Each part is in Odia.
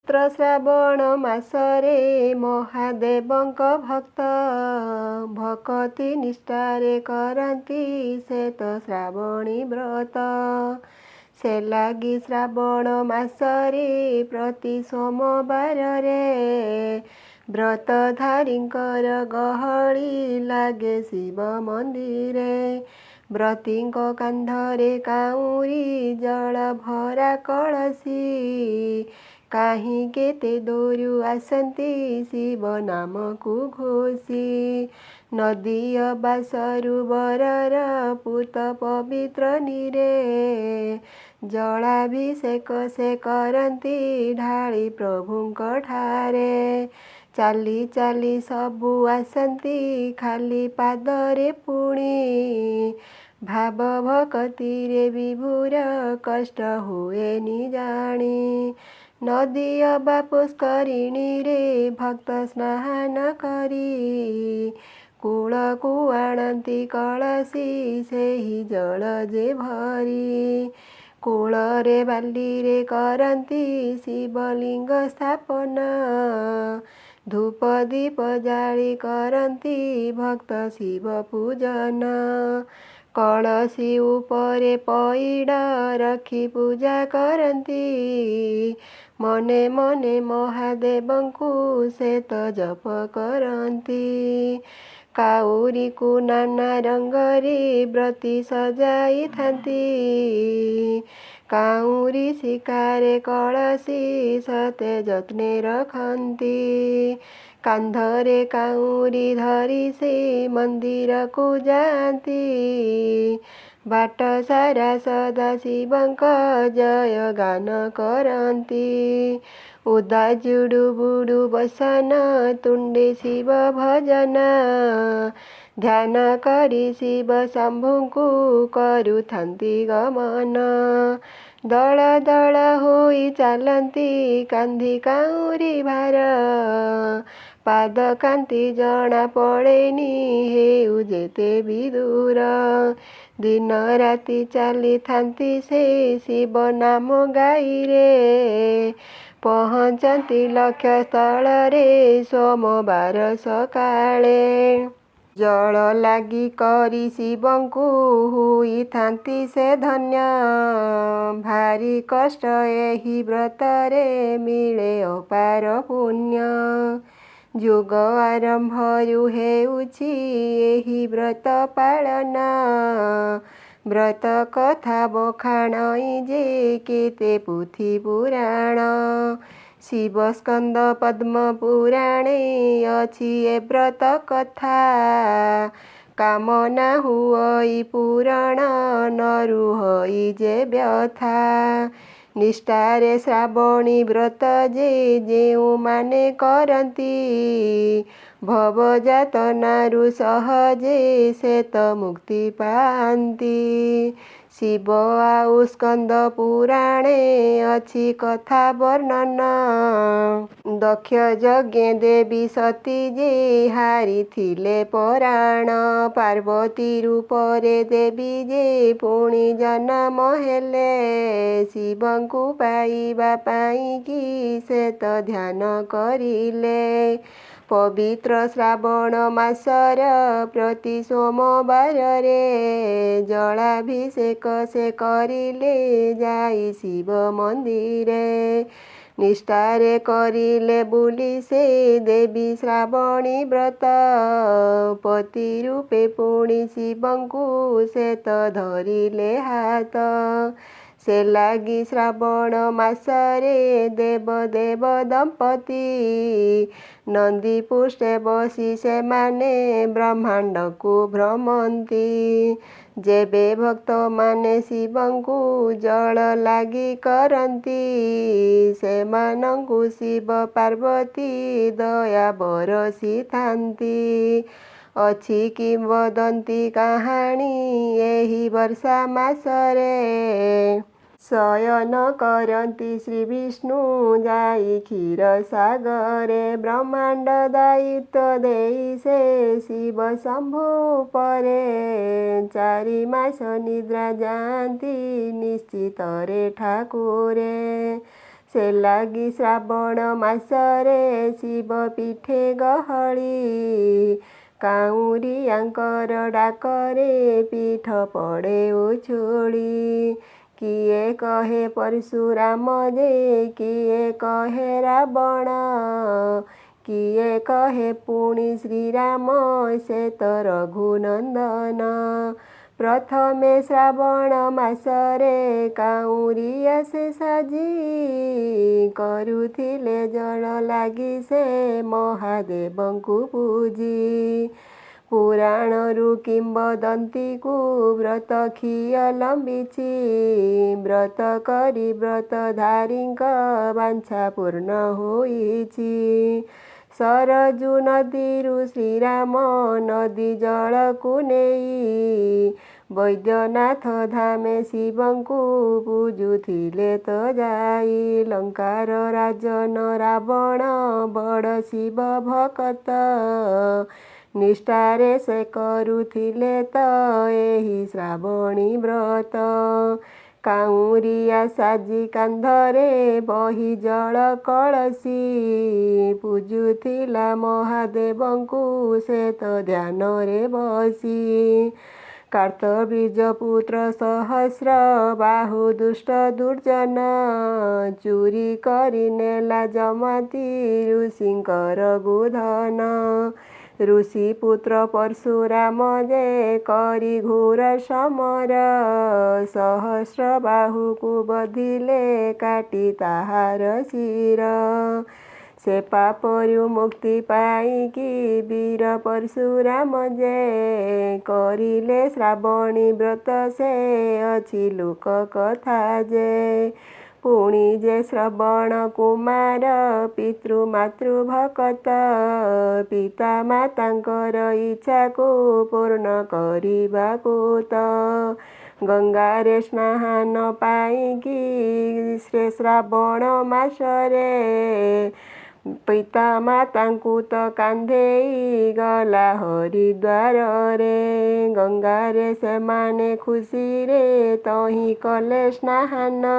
ପବିତ୍ର ଶ୍ରାବଣ ମାସରେ ମହାଦେବଙ୍କ ଭକ୍ତ ଭକତି ନିଷ୍ଠାରେ କରନ୍ତି ଶ୍ଵେତ ଶ୍ରାବଣୀ ବ୍ରତ। ସେ ଲାଗି ଶ୍ରାବଣ ମାସରେ ପ୍ରତି ସୋମବାରରେ ବ୍ରତଧାରୀଙ୍କର ଗହଳି ଲାଗେ ଶିବ ମନ୍ଦିରେ। ବ୍ରତୀଙ୍କ କାନ୍ଧରେ କାଉଁରୀ ଜଳ ଭରା କଳସୀ, କାହିଁ କେତେ ଦୂରୁ ଆସନ୍ତି ଶିବ ନାମକୁ ଘୋଷି। ନଦୀ ଅବା ସରୋବରର ପୂତ ପବିତ୍ର ନୀରେ ଜଳାଭିଷେକ ସେ କରନ୍ତି ଢାଳି ପ୍ରଭୁଙ୍କ ଠାରେ। ଚାଲି ଚାଲି ସବୁ ଆସନ୍ତି ଖାଲି ପାଦରେ ପୁଣି, ଭାବ ଭକତିରେ ବିଭୋର କଷ୍ଟ ହୁଏନି ଜାଣି। ନଦୀ ଅବା ପୁଷ୍କରିଣୀରେ ଭକ୍ତ ସ୍ନାନ କରି କୂଳକୁ ଆଣନ୍ତି କଳସୀ ସେହି ଜଳ ଯେ ଭରି। କୂଳରେ ବାଲିରେ କରନ୍ତି ଶିବଲିଙ୍ଗ ସ୍ଥାପନ, ଧୂପ ଦୀପ ଜାଳି କରନ୍ତି ଭକ୍ତ ଶିବ ପୂଜନ। କଳସୀ ଉପରେ ପଇଡ଼ ରଖି ପୂଜା କରନ୍ତି, ମନେ ମନେ ମହାଦେବଙ୍କୁ ଶ୍ଵେତ ଜପ କରନ୍ତି। କାଉରୀକୁ ନାନା ରଙ୍ଗରେ ବ୍ରତୀ ସଜାଇଥାନ୍ତି, କାଉଁରୀ ଶିକାରେ କଳସୀ ସତେ ଯତ୍ନେ ରଖନ୍ତି। କାନ୍ଧରେ କାଉଁରୀ ଧରି ସେ ମନ୍ଦିରକୁ ଯାଆନ୍ତି, ବାଟ ସାରା ସଦା ଶିବଙ୍କ ଜୟ ଗାନ କରନ୍ତି। ଉଦା ଜୁଡୁ ବୁଡୁ ବସନ ତୁଣ୍ଡେ ଶିବ ଭଜନ, ଧ୍ୟାନ କରି ଶିବ ଶମ୍ଭୁଙ୍କୁ କରୁଥାନ୍ତି ଗମନ। ଦଳ ଦଳ ହୋଇ ଚାଲନ୍ତି କାନ୍ଧି କାଉଁରୀ ଭାର, ପାଦ କାନ୍ତି ଜଣା ପଡ଼େନି ହେଉ ଯେତେ ବି ଦୂର। ଦିନ ରାତି ଚାଲିଥାନ୍ତି ସେ ଶିବ ନାମ ଗାଇରେ, ପହଞ୍ଚନ୍ତି ଲକ୍ଷ୍ୟ ସ୍ଥଳରେ ସୋମବାର ସକାଳେ। ଜଳ ଲାଗି କରି ଶିବଙ୍କୁ ହୋଇଥାନ୍ତି ସେ ଧନ୍ୟ, ଭାରି କଷ୍ଟ ଏହି ବ୍ରତରେ ମିଳେ ଅପାର ପୁଣ୍ୟ। ଯୁଗ ଆରମ୍ଭରୁ ହେଉଛି ଏହି ବ୍ରତ ପାଳନ, ବ୍ରତ କଥା ବଖାଣଇ ଯେ କେତେ ପୋଥି ପୁରାଣ। ଶିବ ସ୍କନ୍ଦ ପଦ୍ମ ପୁରାଣେ ଅଛି ଏ ବ୍ରତ କଥା, କାମନା ହୁଅଇ ପୂରଣ ନ ରୁହଇ ଯେ ବ୍ୟଥା। ନିଷ୍ଠାରେ ଶ୍ରାବଣୀ ବ୍ରତ ଯେ ଯେଉଁମାନେ କରନ୍ତି, ଭବ ଯାତନାରୁ ସହଜେ ଶ୍ଵେତ ମୁକ୍ତି ପାଆନ୍ତି। ଶିବ ଆଉ ସ୍କନ୍ଦ ପୁରାଣେ ଅଛି କଥା ବର୍ଣ୍ଣନ, ଦକ୍ଷ ଯଜ୍ଞେ ଦେବୀ ସତୀ ଯେ ହାରିଥିଲେ ପରାଣ। ପାର୍ବତୀ ରୂପରେ ଦେବୀ ଯେ ପୁଣି ଜନମ ହେଲେ, ଶିବଙ୍କୁ ପାଇବା ପାଇଁକି ଶ୍ଵେତ ଧ୍ୟାନ କରିଲେ। ପବିତ୍ର ଶ୍ରାବଣ ମାସର ପ୍ରତି ସୋମବାରରେ ଜଳାଭିଷେକ ସେ କରିଲେ ଯାଇ ଶିବ ମନ୍ଦିରେ। ନିଷ୍ଠାରେ କରିଲେ ବୋଲି ସେ ଦେବୀ ଶ୍ରାବଣୀ ବ୍ରତ, ପତି ରୂପେ ପୁଣି ଶିବଙ୍କୁ ଶ୍ଵେତ ଧରିଲେ ହାତ। ସେ ଲାଗି ଶ୍ରାବଣ ମାସରେ ଦେବ ଦେବ ଦମ୍ପତି ନନ୍ଦୀ ପୃଷ୍ଠେ ବସି ସେମାନେ ବ୍ରହ୍ମାଣ୍ଡକୁ ଭ୍ରମନ୍ତି। ଯେବେ ଭକ୍ତମାନେ ଶିବଙ୍କୁ ଜଳ ଲାଗି କରନ୍ତି, ସେମାନଙ୍କୁ ଶିବ ପାର୍ବତୀ ଦୟା ବରସିଥାନ୍ତି। ଅଛି କିମ୍ବଦନ୍ତୀ କାହାଣୀ ଏହି ବର୍ଷା ମାସରେ, ଶୟନ କରନ୍ତି ଶ୍ରୀ ବିଷ୍ଣୁ ଯାଇ କ୍ଷୀର ସାଗରେ। ବ୍ରହ୍ମାଣ୍ଡ ଦାୟିତ୍ୱ ଦେଇ ସେ ଶିବ ଶମ୍ଭୁ ଉପରେ, 4 ମାସ ନିଦ୍ରା ଯାଆନ୍ତି ନିଶ୍ଚିତରେ ଠାକୁରେ। ସେ ଲାଗି ଶ୍ରାବଣ ମାସରେ ଶିବ ପିଠେ ଗହଳି। କାଉଁରିଆଙ୍କର ଡାକରେ ପୀଠ ପଡ଼େ ଉଛୁଳି। କିଏ କହେ ପରଶୁରାମ ଯେ କିଏ କହେ ରାବଣ। କିଏ କହେ ପୁଣି ଶ୍ରୀରାମ ସେ ତ ରଘୁନନ୍ଦନ। ପ୍ରଥମେ ଶ୍ରାବଣ ମାସରେ କାଉଁରିଆ ସେ ସାଜି। କରୁଥିଲେ ଜଳ ଲାଗି ସେ ମହାଦେବଙ୍କୁ ପୂଜି। ପୁରାଣରୁ କିମ୍ବଦନ୍ତୀକୁ ବ୍ରତ ଖିଅ ଲମ୍ବିଛି। ବ୍ରତ କରି ବ୍ରତଧାରୀଙ୍କ ବାଞ୍ଛା ପୂର୍ଣ୍ଣ ହୋଇଛି। ସରଜୁ ନଦୀରୁ ଶ୍ରୀରାମ ନଦୀ ଜଳକୁ ନେଇ। ବୈଦ୍ୟନାଥ ଧାମେ ଶିବଙ୍କୁ ପୂଜୁଥିଲେ ତ ଯାଇ। ଲଙ୍କାର ରାଜନ ରାବଣ ବଡ଼ ଶିବ ଭକତ। ନିଷ୍ଠାରେ ସେ କରୁଥିଲେ ତ ଏହି ଶ୍ରାବଣୀ ବ୍ରତ। କାଉଁରିଆ ସାଜି କାନ୍ଧରେ ବହି ଜଳ କଳସୀ। ପୂଜୁଥିଲା ମହାଦେବଙ୍କୁ ସେ ତ ଧ୍ୟାନରେ ବସି। କାର୍ତ୍ତବୀର୍ଯ୍ୟ ପୁତ୍ର ସହସ୍ର ବାହୁ ଦୁଷ୍ଟ ଦୁର୍ଜନ। ଚୋରି କରି ନେଲା ଜମାତି ଋଷିଙ୍କର ଗୋଧନ। ଋଷିପୁତ୍ର ପରଶୁରାମ ଯେ କରି ଘୋର ସମର। ସହସ୍ର ବାହୁକୁ ବଧିଲେ କାଟି ତାହାର ଶିର। ସେ ପାପରୁ ମୁକ୍ତି ପାଇକି ବୀର ପରଶୁରାମ ଯେ କରିଲେ ଶ୍ରାବଣୀ ବ୍ରତ ସେ ଅଛି ଲୋକ କଥା ଯେ। ପୁଣି ଯେ ଶ୍ରବଣ କୁମାର ପିତୃ ମାତୃ ଭକତ। ପିତା ମାତାଙ୍କର ଇଚ୍ଛାକୁ ପୂର୍ଣ୍ଣ କରିବାକୁ ତ। ଗଙ୍ଗାରେ ସ୍ନାନ ପାଇକି ସେ ଶ୍ରାବଣ ମାସରେ। ପିତା ମାତାଙ୍କୁ ତ କାନ୍ଧେଇ ଗଲା ହରିଦ୍ୱାରରେ। ଗଙ୍ଗାରେ ସେମାନେ ଖୁସିରେ ତହିଁ କଲେ ସ୍ନାନ।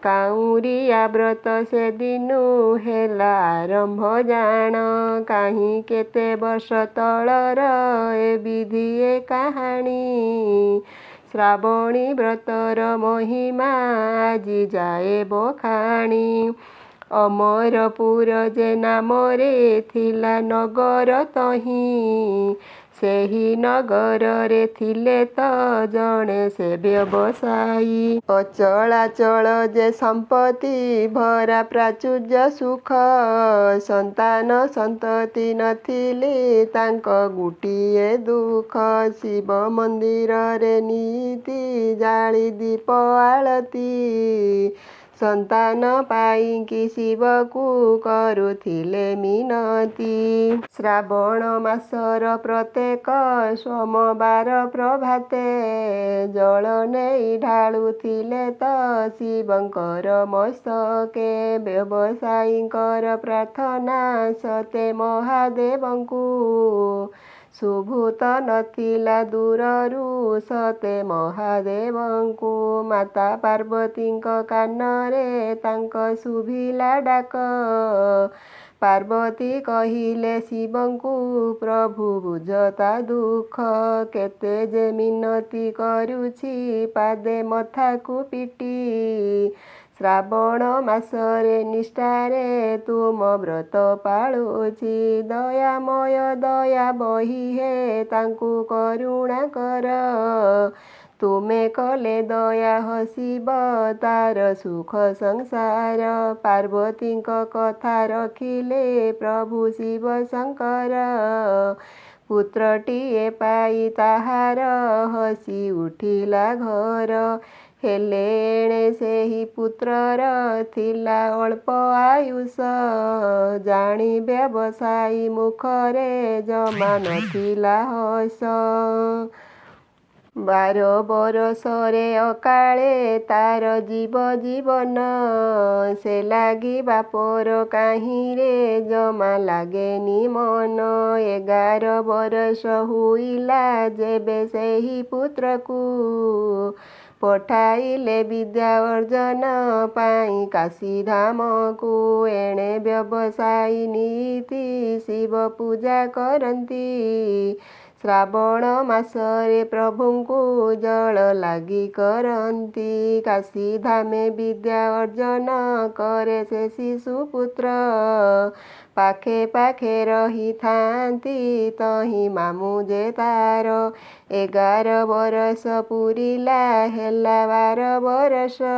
କାଉଁରିଆ ବ୍ରତ ସେଦିନୁ ହେଲା ଆରମ୍ଭ ଜାଣ। କାହିଁ କେତେ ବର୍ଷ ତଳର ଏ ବିଧି ଏ କାହାଣୀ। ଶ୍ରାବଣୀ ବ୍ରତର ମହିମା ଆଜି ଯାଏ ବଖାଣି। ଅମରପୁର ଯେ ନାମରେ ଥିଲା ନଗର ତହିଁ। ସେହି ନଗରରେ ଥିଲେ ତ ଜଣେ ସେ ବ୍ୟବସାୟୀ। ଅଚଳାଚଳ ଯେ ସମ୍ପତ୍ତି ଭରା ପ୍ରାଚୁର୍ଯ୍ୟ ସୁଖ। ସନ୍ତାନ ସନ୍ତତି ନଥିଲେ ତାଙ୍କ ଗୋଟିଏ ଦୁଃଖ। ଶିବ ମନ୍ଦିରରେ ନିତି ଜାଳି ଦୀପ ଆଳତି। ସନ୍ତାନ ପାଇଁକି ଶିବକୁ କରୁଥିଲେ ମିନତି। ଶ୍ରାବଣ ମାସର ପ୍ରତ୍ୟେକ ସୋମବାର ପ୍ରଭାତେ। ଜଳ ନେଇ ଢାଳୁଥିଲେ ତ ଶିବଙ୍କର ମସ୍ତକେ। ବ୍ୟବସାୟୀଙ୍କର ପ୍ରାର୍ଥନା ସତେ ମହାଦେବଙ୍କୁ। ଶୁଭୁତ ନଥିଲା ଦୂରରୁ ସତେ ମହାଦେବଙ୍କୁ। ମାତା ପାର୍ବତୀଙ୍କ କାନରେ ତାଙ୍କ ଶୁଭିଲା ଡାକ। ପାର୍ବତୀ କହିଲେ ଶିବଙ୍କୁ ପ୍ରଭୁ ବୁଝ ତା ଦୁଃଖ। କେତେ ଯେ ମିନତି କରୁଛି ପାଦେ ମଥାକୁ ପିଟି। ଶ୍ରାବଣ ମାସରେ ନିଷ୍ଠାରେ ତୁମ ବ୍ରତ ପାଳୁଛି। ଦୟାମୟ ଦୟା ବହି ହେ ତାଙ୍କୁ କରୁଣା କର। ତୁମେ କଲେ ଦୟା ହସିବ ତାର ସୁଖ ସଂସାର। ପାର୍ବତୀଙ୍କ କଥା ରଖିଲେ ପ୍ରଭୁ ଶିବ ଶଙ୍କର। ପୁତ୍ରଟିଏ ପାଇ ତାହାର ହସି ଉଠିଲା ଘର। ହେଲେ ଏଣେ ସେହି ପୁତ୍ରର ଥିଲା ଅଳ୍ପ ଆୟୁଷ। ଜାଣି ବ୍ୟବସାୟୀ ମୁଖରେ ଜମା ନଥିଲା ହସ। 12 ବରଷରେ ଅକାଳେ ତାର ଯିବ ଜୀବନ। ସେ ଲାଗି ବାପର କାହିଁରେ ଜମା ଲାଗେନି ମନ। 11 ବରଷ ହୋଇଲା ଯେବେ ସେହି ପୁତ୍ରକୁ ପଠାଇଲେ ବିଦ୍ୟା ଅର୍ଜନ ପାଇଁ କାଶୀଧାମକୁ। ଏଣେ ବ୍ୟବସାୟୀ ନୀତି ଶିବ ପୂଜା କରନ୍ତି। ଶ୍ରାବଣ ମାସରେ ପ୍ରଭୁଙ୍କୁ ଜଳ ଲାଗି କରନ୍ତି। କାଶୀଧାମେ ବିଦ୍ୟା ଅର୍ଜନ କରେ ସେ ଶିଶୁପୁତ୍ର। ପାଖେ ପାଖେ ରହିଥାନ୍ତି ତହିଁ ମାମୁଁ ଯେ ତାର। 11 ବରଷ ପୂରିଲା ହେଲା 12 ବରଷ।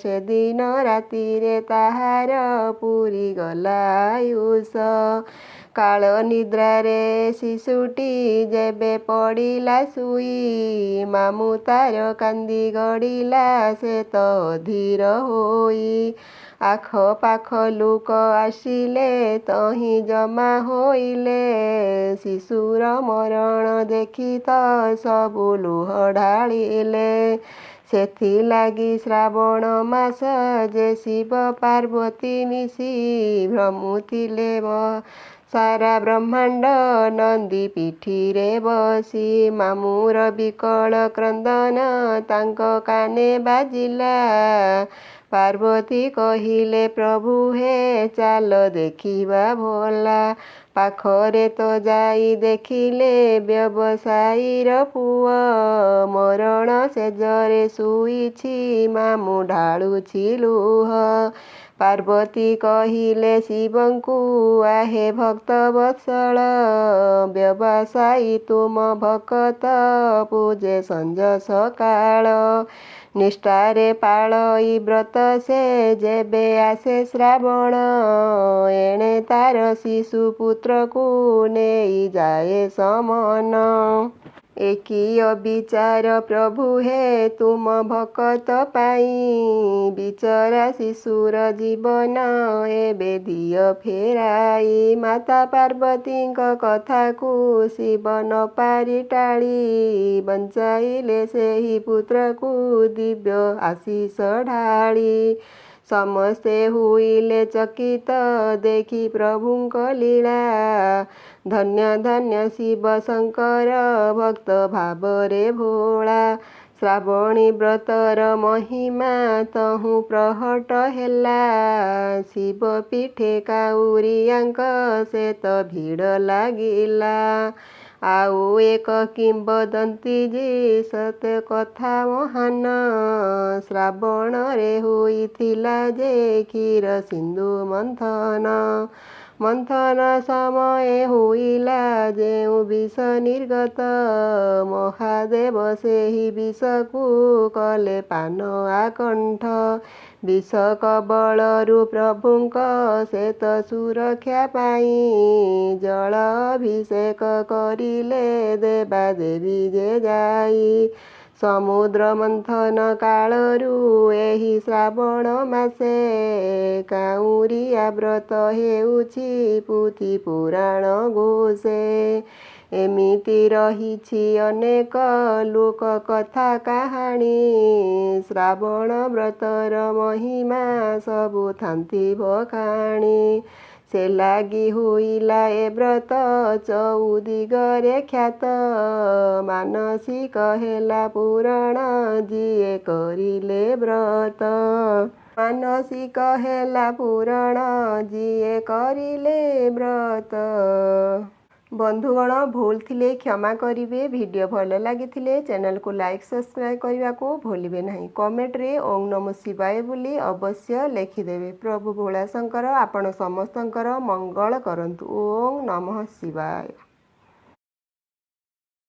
ସେଦିନ ରାତିରେ ତାହାର ପୂରିଗଲା ଆୟୁଷ। କାଳ ନିଦ୍ରାରେ ଶିଶୁଟି ଯେବେ ପଡ଼ିଲା ଶୋଇ। ମାମୁଁ ତାର କାନ୍ଦି ଗଡ଼ିଲା ସେ ତ ଅଧୀର ହୋଇ। ଆଖପାଖ ଲୋକ ଆସିଲେ ତହିଁ ଜମା ହୋଇଲେ। ଶିଶୁର ମରଣ ଦେଖି ତ ସବୁ ଲୁହ ଢାଳିଲେ। ସେଥିଲାଗି ଶ୍ରାବଣ ମାସ ଯେ ଶିବ ପାର୍ବତୀ ମିଶି ଭ୍ରମୁଥିଲେ ସାରା ବ୍ରହ୍ମାଣ୍ଡ ନନ୍ଦୀ ପିଠିରେ ବସି। ମାମୁଁର ବିକଳ କ୍ରନ୍ଦନ ତାଙ୍କ କାନେ ବାଜିଲା। ପାର୍ବତୀ କହିଲେ ପ୍ରଭୁ ହେ ଚାଲ ଦେଖିବା ଭଲା। ପାଖରେ ତ ଯାଇ ଦେଖିଲେ ବ୍ୟବସାୟୀର ପୁଅ। ମରଣ ଶେଯରେ ଶୋଇଛି ମାମୁଁ ଢାଳୁଛି ଲୁହ। ପାର୍ବତୀ କହିଲେ ଶିବଙ୍କୁ ଆହେ ଭକ୍ତ ବତ୍ସଳ। ବ୍ୟବସାୟୀ ତୁମ ଭକତ ପୂଜେ ସଞ୍ଜ ସକାଳ। ନିଷ୍ଠାରେ ପାଳଇ ବ୍ରତ ସେ ଯେବେ ଆସେ ଶ୍ରାବଣ। ଏଣେ ତାର ଶିଶୁ ପୁତ୍ରକୁ ନେଇ ଯାଏ ସମନ। ଏ କି ଅବିଚାର ପ୍ରଭୁ ହେ ତୁମ ଭକତ ପାଇଁ। ବିଚରା ଶିଶୁର ଜୀବନ ଏବେ ଦିଅ ଫେରାଇ। ମାତା ପାର୍ବତୀଙ୍କ କଥାକୁ ଶିବ ନ ପାରି ଟାଳି। ବଞ୍ଚାଇଲେ ସେହି ପୁତ୍ରକୁ ଦିବ୍ୟ ଆଶିଷ ଢାଳି। ସମସ୍ତେ ହୋଇଲେ ଚକିତ ଦେଖି ପ୍ରଭୁଙ୍କ ଲୀଳା। ଧନ୍ୟ ଧନ୍ୟ ଶିବ ଶଙ୍କର ଭକ୍ତ ଭାବରେ ଭୋଳା। ଶ୍ରାବଣୀ ବ୍ରତର ମହିମା ତହୁଁ ପ୍ରହଟ ହେଲା। ଶିବ ପୀଠେ କାଉରିଆଙ୍କ ସେ ତ ଭିଡ଼ ଲାଗିଲା। ଆଉ ଏକ କିମ୍ବଦନ୍ତୀ ଯେ ସତ କଥା ମହାନ। ଶ୍ରାବଣରେ ହୋଇଥିଲା ଯେ କ୍ଷୀର ସିନ୍ଧୁ ମନ୍ଥନ। ମନ୍ଥନ ସମୟେ ହୋଇଲା ଯେଉଁ ବିଷ ନିର୍ଗତ। ମହାଦେବ ସେହି ବିଷକୁ କଲେ ପାନ ଆକଣ୍ଠ। ବିଷ କବଳରୁ ପ୍ରଭୁଙ୍କ ସେ ତ ସୁରକ୍ଷା ପାଇଁ। ଜଳ ଅଭିଷେକ କରିଲେ ଦେବାଦେବୀ ଯେ ଯାଇ। ସମୁଦ୍ର ମନ୍ଥନ କାଳରୁ ଏହି ଶ୍ରାବଣ ମାସେ। କାଉଁରିଆ ବ୍ରତ ହେଉଛି ପୁଥି ପୁରାଣ ଘୋଷେ। ଏମିତି ରହିଛି ଅନେକ ଲୋକ କଥା କାହାଣୀ। ଶ୍ରାବଣ ବ୍ରତର ମହିମା ସବୁ ଥାନ୍ତି ବଖାଣି। ସେ ଲାଗି ହୋଇଲା ଏ ବ୍ରତ ଚଉଦିଗରେ ଖ୍ୟାତ। ମାନସିକ ହେଲା ପୂରଣ ଯିଏ କରିଲେ ବ୍ରତ। ମାନସିକ ହେଲା ପୂରଣ ଯିଏ କରିଲେ ବ୍ରତ। ବନ୍ଧୁଗଣ ଭୁଲ ଥିଲେ କ୍ଷମା କରିବେ। ଭିଡ଼ିଓ ଭଲ ଲାଗିଥିଲେ ଚ୍ୟାନେଲକୁ ଲାଇକ୍ ସବସ୍କ୍ରାଇବ୍ କରିବାକୁ ଭୁଲିବେ ନାହିଁ। କମେଣ୍ଟରେ ଓଁ ନମଃ ଶିବାୟ ବୋଲି ଅବଶ୍ୟ ଲେଖିଦେବେ। ପ୍ରଭୁ ଭୋଳାଶଙ୍କର ଆପଣ ସମସ୍ତଙ୍କର ମଙ୍ଗଳ କରନ୍ତୁ। ଓଁ ନମଃ ଶିବାୟ।